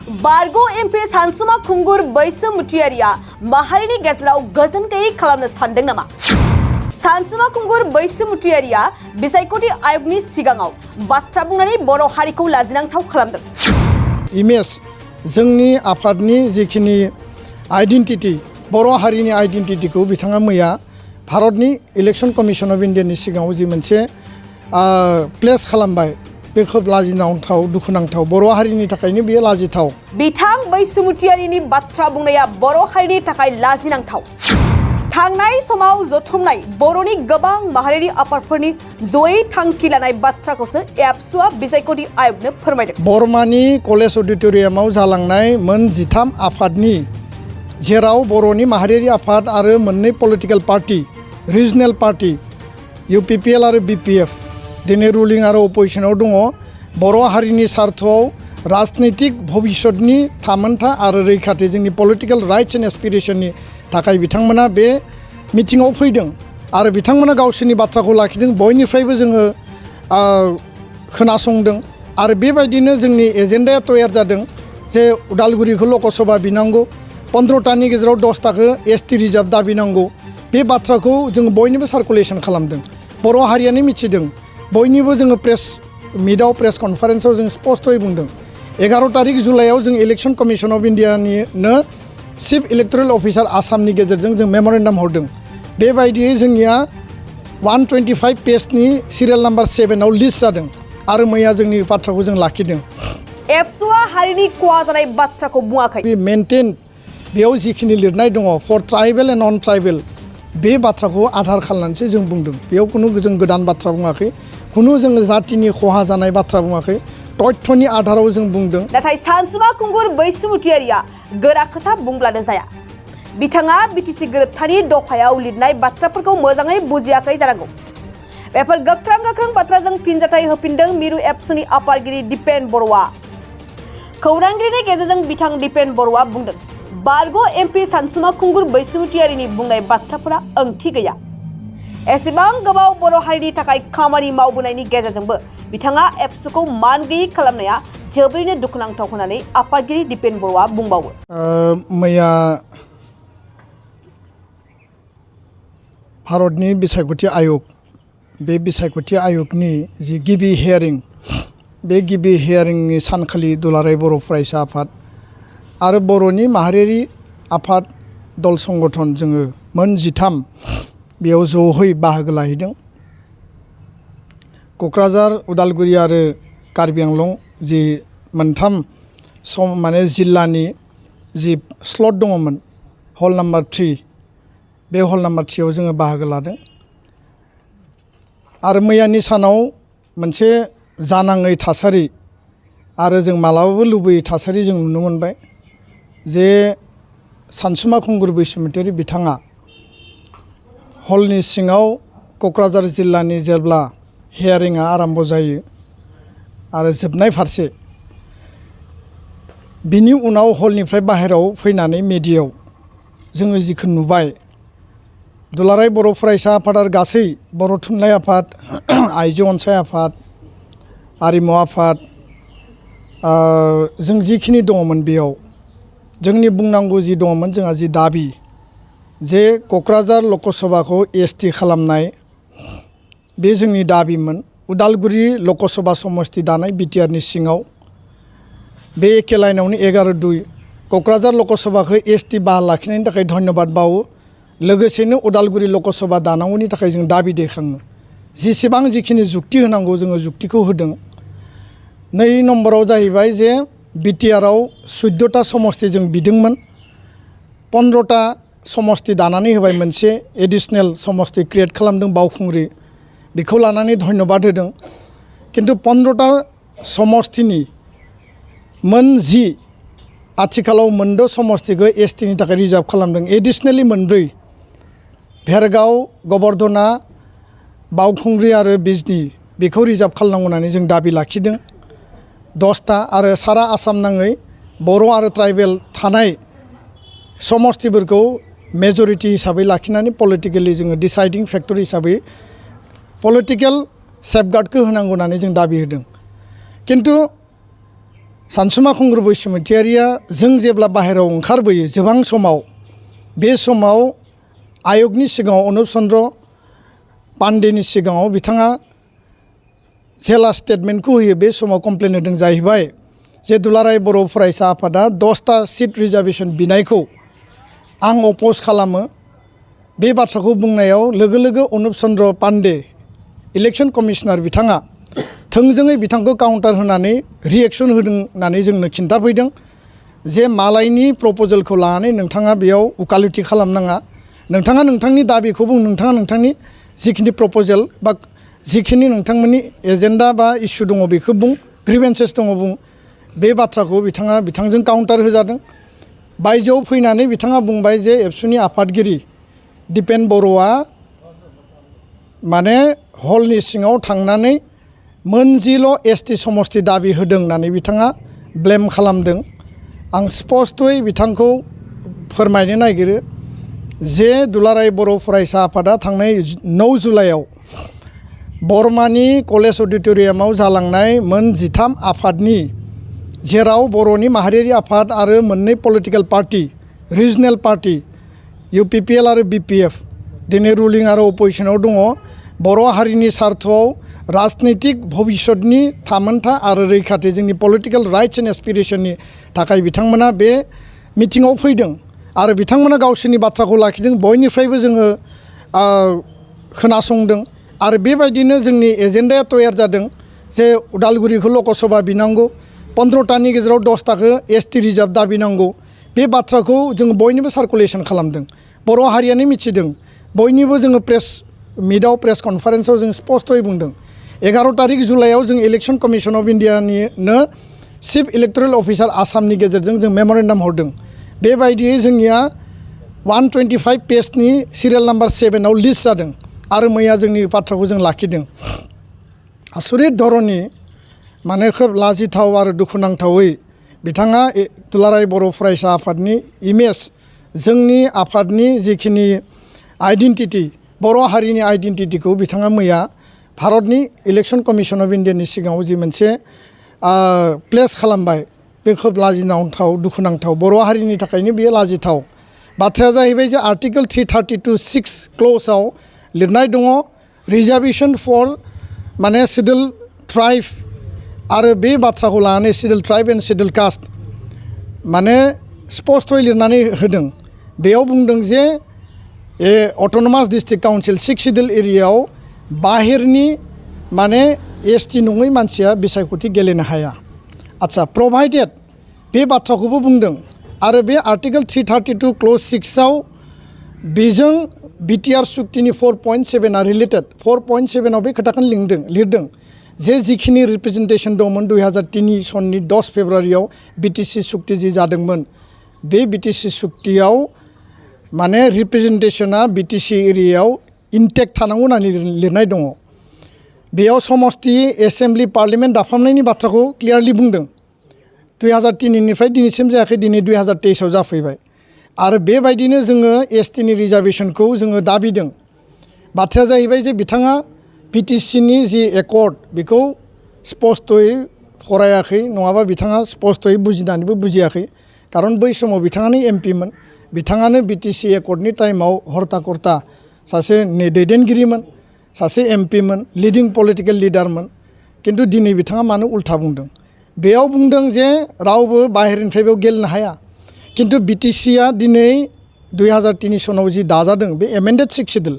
बारग' एमपि सानसुमा खुंगुर बैसोमुतियारिया माहारिनि गेजेराव गोजोन गैयै खालामनो सानदों नामा? सानसुमा खुंगुर बैसोमुतियारिया बिसायख'थि आय'गनि सिगाङाव बाथ्रा बुंनानै बर' हारिखौ लाजिनांथाव खालामदों। इमेज जोंनि आफादनि जिखिनि आइडेन्टिटी बर' हारिनि आइडेन्टिटीखौ बिथाङा मैया भारतनि इलेक्शन कमिशन अफ इन्डियानि सिगाङाव जि मोनसे प्लेस खालामबाय बे खोब लाजिनांथाव दुखुनांथाव बर' हारिनि थाखायनो बेयो लाजिथाव। बिथां बैसोमुतियारिनि बाथ्रा बुंनाया बर' हारिनि थाखाय लाजिनांथाव। थांनाय समाव जथुमनाय बर'नि गोबां माहारियारि आफादफोरनि जयै थांखि लानाय बाथ्राखौसो एबसुआ बिसायख'थि आय'गनो फोरमायदों। बरमानि कलेज अडिट'रियामाव जालांनाय मोन 13 आफादनि जेराव बर'नि माहारियारि आफाद आरो मोननै political party regional party UPPL आरो BPF दिनै रुलिं आरो अपोजिशनाव दङ। बर' हारिनि सार्थआव राजनैतिक भबिष्यतनि थामोनथा आरो रैखाथि जोंनि पलिटिकेल राइट्स एन्ड एसपिरेशननि थाखाय बिथांमोना बे मिटिङाव फैदों आरो बिथांमोना गावसोरनि बाथ्राखौ लाखिदों। बयनिफ्रायबो जोङो खोनासंदों आरो बेबायदिनो जोंनि एजेन्डाया तयार जादों जे उदालगुरिखौ लकसभा बिनांगौ, 15टानि गेजेराव 10टाखौ ST रिजार्भ दाबिनांगौ। बे बाथ्राखौ जों बयनिबो सार्कुलेसन खालामदों। बर' हारियानो मिथिदों। बयनिबो जोङो प्रेस मिटआव प्रेस कनफारेन्सआव जों स्पष्टयै बुंदों। 11 तारिख जुलाइआव जों इलेक्शन कमिशन अफ इन्डियानिनो चिफ इलेक्टोरेल अफिसार आसामनि गेजेरजों जों मेम'रेन्डाम हरदों। बेबायदियै जोंनिया 125 पेजनि सिरियाल नाम्बार 7आव लिस्ट जादों आरो मैया जोंनि बाथ्राखौ जों लाखिदों। एबसुआ हारिनि खहा जानाय बाथ्राखौ बुङाखै। बे मेनटेन बेयाव जिखिनि लिरनाय दङ for tribal and non tribal बे बाथ्राखौ आधार खालामनानैसो जों बुंदों। बेयाव खुनु जों गोदान बाथ्रा बुङाखै, खुनु जोङो जातिनि खहा जानाय बाथ्रा बुङाखै, तथ्यनि आधाराव जों बुंदों। नाथाय सानसुमा खुंगुर बैसोमुतियारिया गोरा खोथा बुंब्लानो जाया। बिथाङा BTC गोरोबथानि दफायाव लिरनाय बाथ्राफोरखौ मोजाङै बुजियाखै जानांगौ। बेफोर गोख्रों बाथ्राजों फिनजाथाय होफिनदों मिरु एबसुनि आफादगिरि दिपेन बर'आ। खौरांगिरिनि गेजेरजों बिथां दिपेन बर'आ बुंदों, बारग' एमपि सानसुमा खुंगुर बैसोमुतियारिनि बुंनाय बाथ्राफोरा ओंथि गैया। एसेबां गोबाव बर' हारिनि थाखाय खामानि मावबोनायनि गेजेरजोंबो बिथाङा एबसुखौ मान गैयै खालामनाया जोबोरैनो दुखुनांथाव होननानै आफादगिरि दिपेन बर'आ बुंबावो। मैया भारतनि बिसायख'थि आय'ग बे बिसायख'थि आय'गनि जि गिबि हियारिं बे गिबि हियारिंनि सानखालि दुलाराय बर' फरायसा आफाद आरो बर'नि माहारियारि आफाद दल संगठन जोङो मोन 13 बेयाव ज'है बाहागो लाहैदों। क'क्राझार, उदालगुरि आरो कार्बि आंलं जि मोनथाम जिल्लानि जि स्लट दङमोन हल नाम्बार 3 बे हल नाम्बार 3आव जोङो बाहागो लादों आरो मैयानि सानाव मोनसे जानाङै थासारि आरो जों मालाबाबो लुबैयै थासारि जों नुनो मोनबाय जे सानसुमा खुंगुर बैसोमुतियारि बिथाङा हलनि सिङाव क'क्राझार जिल्लानि जेब्ला हियारिंआ आराम्भ जायो आरो जोबनाय फारसे बिनि उनाव हलनिफ्राय बाहेरायाव फैनानै मेडियायाव जोङो जिखौ नुबाय दुलाराय बर' फरायसा आफाद आरो गासै बर' थुनलाइ आफाद, आइजो अनसाय आफाद, आरिमु आफाद जों जिखिनि दङमोन बेयाव जोंनि बुंनांगौ जि दङमोन जोंहा जि दाबि जे क'क्राझार लकसभाखौ ST खालामनाय बे जोंनि दाबिमोन। उदालगुरि लकसभा समस्ति दानाय BTRनि सिङाव बे एखे लाइनावनो 11-2 क'क्राझार लकसभाखौ ST बाहाल लाखिनायनि थाखाय धन्यबाद बावो। लोगोसेनो उदालगुरि लकसभा दानांगौनि थाखाय जों दाबि दैखाङो। जिसेबां जिखिनि जुक्ति होनांगौ जोङो जुक्तिखौ होदों। 2 नम्बराव जाहैबाय जे BTRआव 14टा समस्ति जों बिदोंमोन, 15टा समस्ति दानानै होबाय, मोनसे एडिशनेल समस्ति क्रिएट खालामदों बावखुंग्रि, बेखौ लानानै धन्यबाद होदों। किन्तु 15टा समस्तिनि मोन 10 आथिखालाव मोनद' समस्तिखौ STनि थाखाय रिजार्भ खालामदों। एडिशनेलि 4 भेरगाव, गबर्धना, बावखुंग्रि आरो बिजनि बेखौ रिजार्भ खालामनांगौ होननानै जों दाबि लाखिदों। 10टा आरो सारा आसाम नाङै बर' आरो ट्राइबेल थानाय समस्तिफोरखौ मेजरिटि हिसाबै लाखिनानै पलिटिकेलि जोङो डिसाइडिं फेक्टर हिसाबै पलिटिकेल सेफगार्डखौ होनांगौ होननानै जों दाबि होदों। किन्तु सानसुमा खुंगुर बैसुमुतियारिया जों जेब्ला बाहेरायाव ओंखारबोयो जोबां समाव बे समाव आयगनि सिगाङाव अनुप चन्द्र पान्डेनि सिगाङाव बिथाङा जेला स्टेटमेन्टखौ होयो बे समाव कमप्लेन होदों जाहैबाय जे दुलाराय बर' फरायसा आफादा 10टा सिट रिजार्भेसन बिनायखौ आं अपोज खालामो। बे बाथ्राखौ बुंनायाव लोगो लोगो अनुप चन्द्र पान्डे इलेक्शन कमिशनार बिथाङा थोंजोङै बिथांखौ काउन्टार होनानै रिएक्शन होदों होननानै जोंनो खिन्थाफैदों जे मालायनि प्रप'जेलखौ लानानै नोंथाङा बेयाव उकालति खालामनाङा, नोंथाङा नोंथांनि दाबिखौ बुं, नोंथाङा नोंथांनि जिखिनि प्रप'जेल बा जिखिनि नोंथांमोननि एजेन्डा बा इस्यु दङ बेखौ बुं, ग्रिभेन्सेस दङ बुं। बे बाथ्राखौ बिथांजों काउन्टार होजादों। बायजोआव फैनानै बिथाङा बुंबाय जे एबसुनि आफादगिरि दिपेन बर'आ माने हलनि सिङाव थांनानै मोनजिल' एसटि समस्ति दाबि होदों होननानै बिथाङा ब्लेम खालामदों। आं स्पष्टयै बिथांखौ फोरमायनो नागिरो जे दुलाराय बर' फरायसा आफादा थांनाय 9 जुलाइआव बरमानि कलेज अडिट'रियामाव जालांनाय मोन 13 आफादनि जेराव बर'नि माहारियारि आफाद आरो मोननै political party regional party UPPL आरो BPF दिनै रुलिं आरो अपोजिशनाव दङ। बर' हारिनि सार्थआव राजनैतिक भबिष्यतनि थामोनथा आरो रैखाथि जोंनि पलिटिकेल राइट्स एन्ड एसपिरेशननि थाखाय बिथांमोना बे मिटिङाव फैदों आरो बिथांमोना गावसोरनि बाथ्राखौ लाखिदों। बयनिफ्रायबो जोङो खोनासंदों आरो बेबायदिनो जोंनि एजेन्डाया तयार जादों जे उदालगुरिखौ लकसभा बिनांगौ, 15टानि गेजेराव 10टाखौ एसटि रिजार्भ दाबिनांगौ। बे बाथ्राखौ जों बयनिबो सार्कुलेसन खालामदों, बर' हारियानो मिथिदों। बयनिबो जोङो प्रेस मिटआव प्रेस कनफारेन्सआव जों स्पष्टयै बुंदों। 11 तारिख जुलाइआव जों इलेक्शन कमिशन अफ इन्डियानिनो चिफ इलेक्टरेल अफिसार आसामनि गेजेरजों जों मेमरेन्डाम हरदों। बेबायदियै जोंनिया 125 पेजनि सिरियाल नाम्बार 7आव लिस्ट जादों आरो मैया जोंनि बाथ्राखौ जों लाखिदों। आसरित धरननि माने खोब लाजिथाव आरो दुखुनांथावै बिथाङा दुलाराय बर' फरायसा आफादनि इमेज, जोंनि आफादनि जिखिनि आइडेन्टिटि, बर' हारिनि आइडेन्टिटिखौ बिथाङा मैया भारतनि इलेक्शन कमिशन अफ इन्डियानि सिगाङाव जि मोनसे प्लेस खालामबाय, बे खोब लाजिनांथाव दुखुनांथाव। बर' हारिनि थाखायनो बेयो लाजिथाव। बाथ्राया जाहैबाय जे आर्टिकेल 332(6) क्ल'जआव लिरनाय दङ रिजार्भेसन फर माने सिडुल ट्राइब आरो बे बाथ्राखौ लानानै schedule tribe and schedule caste माने स्पष्टयै लिरनानै होदों। बेयाव बुंदों जे अट'नमास डिस्ट्रिक्ट काउन्सिल 6 सिडुल एरियायाव बाहेरनि माने एसटि नङै मानसिया बिसायख'थि गेलेनो हाया। आच्छा, प्रभाइडेड बे बाथ्राखौबो बुंदों आरो बे आर्टिकेल 332 क्ल'ज 6आव बेजों बिटिआर सुक्तिनि 4.7आ रिलेटेड। 4.7आव बे खोथाखौ लिरदों जे जिखिनि रिप्रेजेन्टेसन दंमोन 2003 सननि 10 फेब्रुवारियाव बिटिसि सुक्ति जि जादोंमोन, बे बिटिसि सुक्तियाव माने रिप्रेजेन्टेसना बिटिसि एरियायाव इन्टेक्ट थानांगौ होननानै लिरनाय दङ। बेयाव समस्ति एसेम्ब्लि पार्लियामेन्ट दाफामनायनि बाथ्राखौ क्लियारलि बुंदों। 2003निफ्राय दिनैसिम जायाखै, दिनै 2023आव जाफैबाय आरो बेबायदिनो जोङो एसटिनि रिजार्भेसनखौ जोङो दाबिदों। बाथ्राया जाहैबाय जे बिथाङा बिटिसिनि जि एकर्ड बेखौ स्पष्टयै फरायाखै, नङाबा बिथाङा स्पष्टयै बुजिनानैबो बुजियाखै। खारन बै समाव बिथाङानो एमपिमोन, बिथाङानो बिटिसि एकर्डनि टाइमाव हर्ता कर्ता सासे दैदेनगिरिमोन, सासे एमपिमोन, लिडिं पलिटिकेल लिडारमोन। खिन्थु दिनै बिथाङा मानो उल्था बुंदों? बेयाव बुंदों जे रावबो बाहेरनिफ्राय बेयाव गेलेनो हाया। खिन्थु बिटिसिया दिनै 2003 सनाव जि दाजादों बे एमेन्डेड 6 सिडुल,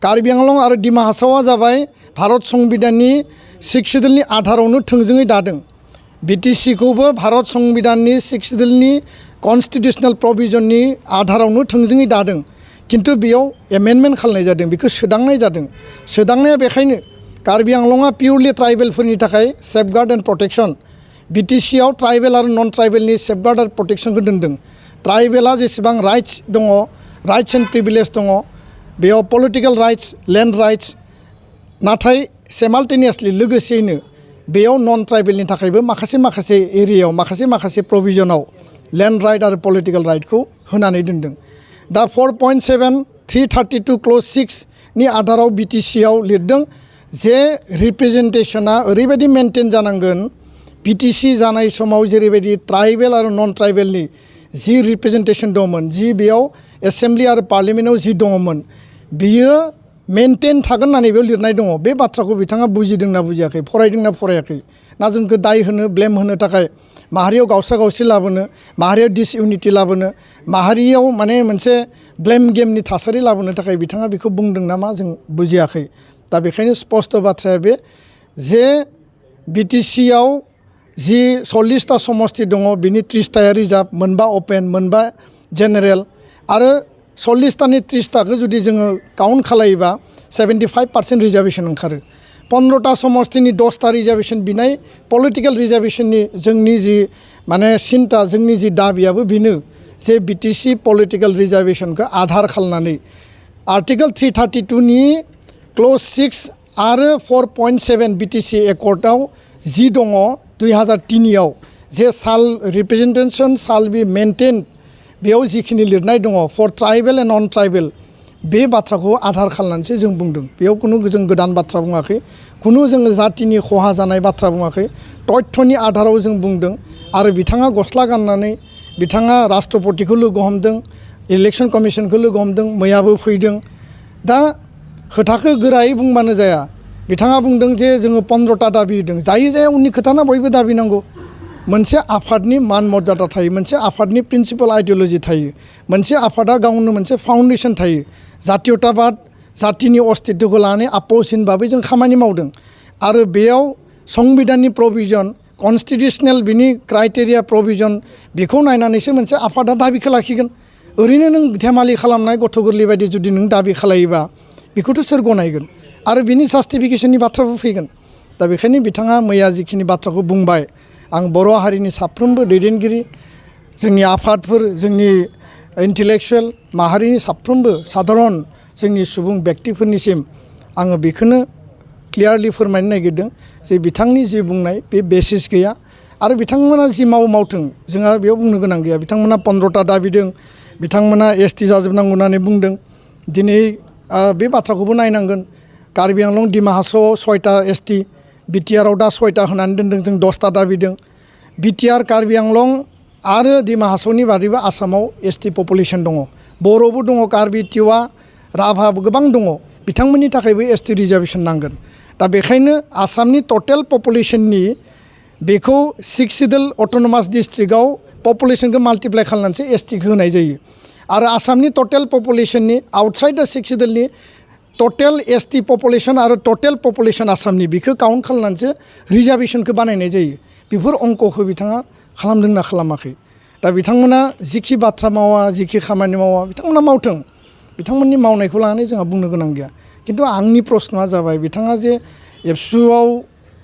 कार्बि आंलं आरो डिमा हासावआ जाबाय भारत संबिधाननि 6 सिडुलनि आधारावनो थोंजोङै दादों। बिटिसिखौबो भारत संबिधाननि 6 सिडुलनि कनस्टिटिउसनेल प्रभिजननि आधारावनो थोंजोङै दादों। खिन्थु बेयाव एमेन्डमेन्ट खालामनाय जादों, बेखौ सोदांनाय जादों। सोदांनाया बेखायनो कार्बि आंलंआ पिउरलि ट्राइबेलफोरनि थाखाय सेफगार्ड एन्ड प्रटेक्शन, बिटिसिआव ट्राइबेल आरो नन ट्राइबेलनि सेफगार्ड आरो प्रटेक्शनखौ दोनदों। ट्राइबेला जेसेबां राइट्स दङ, राइट्स एन्ड प्रिभिलेज दङ, बेयाव पलिटिकेल राइट्स, लेन्ड राइट्स, नाथाय सेमाल्टेनियासलि लोगोसेयैनो बेयाव नन ट्राइबेलनि थाखायबो माखासे एरियायाव माखासे प्रभिजनाव लेन्ड राइट आरो पलिटिकेल राइटखौ होनानै दोनदों। दा 4.7 332 क्ल'ज 6नि आधाराव बिटिसिआव लिरदों जे रिप्रेजेन्टेसना ओरैबायदि मेनटेन जानांगोन बिटिसि जानाय समाव जेरैबायदि ट्राइबेल आरो नन ट्राइबेलनि जि रिप्रेजेन्टेसन दंमोन जि बेयाव एसेम्ब्लि आरो पार्लियामेन्टआव जि दङमोन बियो मेनटेन थागोन होननानै बेयाव लिरनाय दङ बे बाथ्राखौ बिथाङा बुजिदोंना बुजियाखै फरायदोंना फरायाखै ना जोंखौ दाय होनो ब्लेम होनो थाखाय माहारियाव गावस्रा गावस्रि लाबोनो माहारियाव डिसइउनिटि लाबोनो माहारियाव माने मोनसे ब्लेम गेमनि थासारि लाबोनो थाखाय बिथाङा बेखौ बुंदों नामा जों बुजियाखै दा बेखायनो स्पस्ट बाथ्राया बे जे बिटिसिआव जि 40टा समस्ति दङ बिनि 30टाया रिजार्भ मोनबा अपेन मोनबा जेनेरेल आरो 40टानि 30टाखौ जुदि जोङो काउन्ट खालायोबा 75% रिजार्भेसन ओंखारो 15टा समस्तिनि 10टा रिजार्भेसन बिनाय पलिटिकेल रिजार्भेसननि जोंनि जि माने सिन्था जोंनि जि दाबियाबो बेनो जे बिटिसि पलिटिकेल रिजार्भेसनखौ आधार खालामनानै आर्टिकेल 332नि क्ल'ज 6 आरो 4.7 बिटिसि एकर्डआव जि दङ 2003आव जे साल रिप्रेजेन्टेसन साल बि मेनटेन बेयाव जिखिनि लिरनाय दङ for tribal and non tribal बे बाथ्राखौ आधार खालामनानैसो जों बुंदों बेयाव खुनु जों गोदान बाथ्रा बुङाखै खुनु जोङो जातिनि खहा जानाय बाथ्रा बुङाखै तथ्यनि आधाराव जों बुंदों आरो बिथाङा गस्ला गाननानै बिथाङा राष्ट्रपतिखौ लोगो हमदों इलेक्सन कमिसनखौ लोगो हमदों मैयाबो फैदों दा खोथाखौ गोरायै बुंबानो जाया बिथाङा बुंदों जे जोङो 15टा दाबि होदों जायो जाया उननि खोथाना बयबो दाबि नांगौ मोनसे आफादनि मान मर्यादा थायो मोनसे आफादनि प्रिन्सिपाल आइडिय'लजि थायो मोनसे आफादा गावनो मोनसे फाउन्डेसन थायो जातीयताबाद जातिनि अस्तित्वखौ लानानै आपोजिसन भाबै जों खामानि मावदों आरो बेयाव संबिधाननि प्रभिजन कनस्टिटिउसनेल बिनि क्राइटेरिया प्रभिजन बेखौ नायनानैसो मोनसे आफादा दाबिखौ लाखिगोन ओरैनो नों धेमालि खालामनाय गथ' गोरलै बायदि जुदि नों दाबि खालायोबा बेखौथ' सोर गनायगोन आरो बिनि जास्टिफिकेसननि बाथ्राबो फैगोन दा बेखायनो बिथाङा मैया जिखिनि बाथ्राखौ बुंबाय आं बर' हारिनि साफ्रोमबो दैदेनगिरि जोंनि आफादफोर जोंनि इन्टेलेक्सुवेल माहारिनि साफ्रोमबो साधारन जोंनि सुबुं व्यक्तिफोरनिसिम आङो बेखौनो क्लियारलि फोरमायनो नागिरदों जे बिथांनि जि बुंनाय बे बेसिस गैया आरो बिथांमोना जि मावथों जोंहा बेयाव बुंनो गोनां गैया बिथांमोना 15टा दाबिदों बिथांमोना एसटि जाजोबनांगौ होननानै बुंदों दिनै बे बाथ्राखौबो नायनांगोन कार्बि आंलं डिमा हासावआव 6टा एसटि बिटिआरआव दा 6टा होनानै दोनदों जों 10टा दाबिदों बिटिआर कार्बि आंलं आरो डिमा हासावनि बादैबो आसामाव एसटि पपुलेसन दङ बर'बो दङ कार्बि टिवा राभाबो गोबां दङ बिथांमोननि थाखायबो एसटि रिजार्भेसन नांगोन दा बेखायनो आसामनि टटेल पपुलेसननि बेखौ 6 सिडुल अट'नमास डिस्ट्रिक्टआव पपुलेसनखौ माल्टिप्लाइ खालामनानैसो एसटिखौ होनाय जायो आरो आसामनि टटेल पपुलेसननि आउटसाइड द 6 सिडुलनि टटेल एसटि पपुलेसन आरो टटेल पपुलेसन आसामनि बेखौ काउन्ट खालामनानैसो रिजार्भेसनखौ बानायनाय जायो बेफोर अंकखौ बिथाङा खालामदोंना खालामाखै दा बिथांमोना जिखि बाथ्रा मावा जिखि खामानि मावा बिथांमोना मावथों बिथांमोननि मावनायखौ लानानै जोंहा बुंनो गोनां गैया खिन्थु आंनि प्रश्नआ जाबाय बिथाङा जे एबसुआव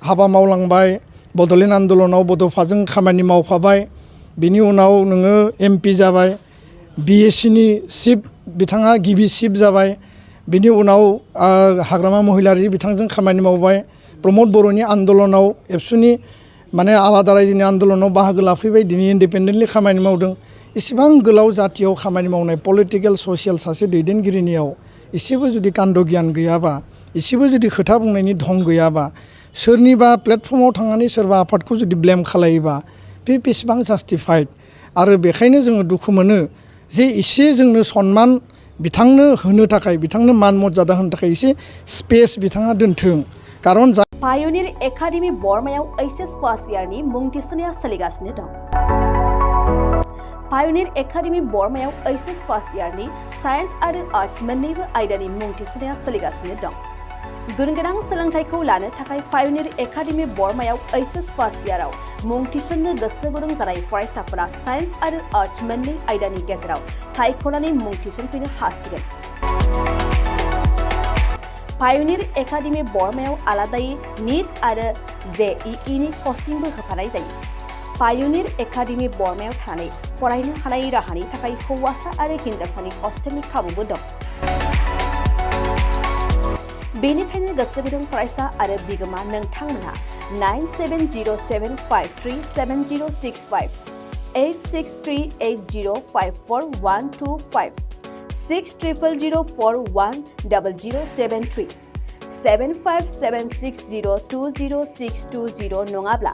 हाबा मावलांबाय बड'लेण्ड आन्दलनाव बड'फाजों खामानि मावफाबाय बिनि उनाव नोङो एमपि जाबाय बिएससिनि चिफ बिथाङा गिबि चिफ जाबाय बिनि उनाव हाग्रामा महिलारि बिथांजों खामानि मावबाय प्रमद बर'नि आन्दलनाव एबसुनि माने आलादा रायजोनि आन्दलनाव बाहागो लाफैबाय दिनै इन्डिपेन्डेन्टलि खामानि मावदों इसेबां गोलाव जातियाव खामानि मावनाय पलिटिकेल ससियेल सासे दैदेनगिरिनियाव एसेबो जुदि कान्द गियान गैयाबा एसेबो जुदि खोथा बुंनायनि धं गैयाबा सोरनिबा प्लेटफर्माव थांनानै सोरबा आफादखौ जुदि ब्लेम खालायोबा बे बेसेबां जास्टिफाइड आरो बेखायनो जोङो दुखु मोनो जे एसे जोंनो सनमान बिथांनो होनो थाखाय बिथांनो मान मर्यादा होनो थाखाय एसे स्पेस बिथाङा दोनथों कारन पायनिर एकाडेमि बरमायाव एचएस फार्स्ट इयारनि मुं थिसननाया सोलिगासिनो दं पायनिर एकाडेमि बरमायाव एचएस फार्स्ट इयारनि साइन्स आरो आर्ट्स मोन्नैबो आयदानि मुं थिसननाया सोलिगासिनो दं गुनगोनां सोलोंथाइखौ लानो थाखाय पायनिर एकाडेमि बरमायाव एचएस फार्स्ट इयाराव मुं थिसननो गोसो गुदुं जानाय फरायसाफोरा साइन्स आरो आर्ट्स मोन्नै आयदानि गेजेराव सायख'नानै मुं थिसनफैनो हासिगोन पायनिर एकाडेमि बरमायाव आलादायै नीट आरो जेईईनि कचिंबो होफानाय जायो पायनिर एकाडेमि बरमायाव थानानै फरायनो हानाय राहानि थाखाय हौवासा आरो हिन्जावसानि हस्टेलनि खाबुबो दं बेनिखायनो गोसो गुदुं फरायसा आरो बिगोमा नोंथांमोनहा 9707537065 8638054125 6000410073 7576020620 नङाब्ला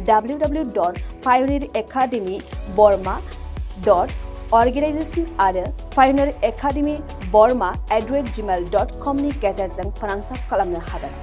www.pioneeracademyborma.organization आरो pioneeracademyborma@gmail.com नि गेजेरजों फोनांजाब खालामनो हागोन।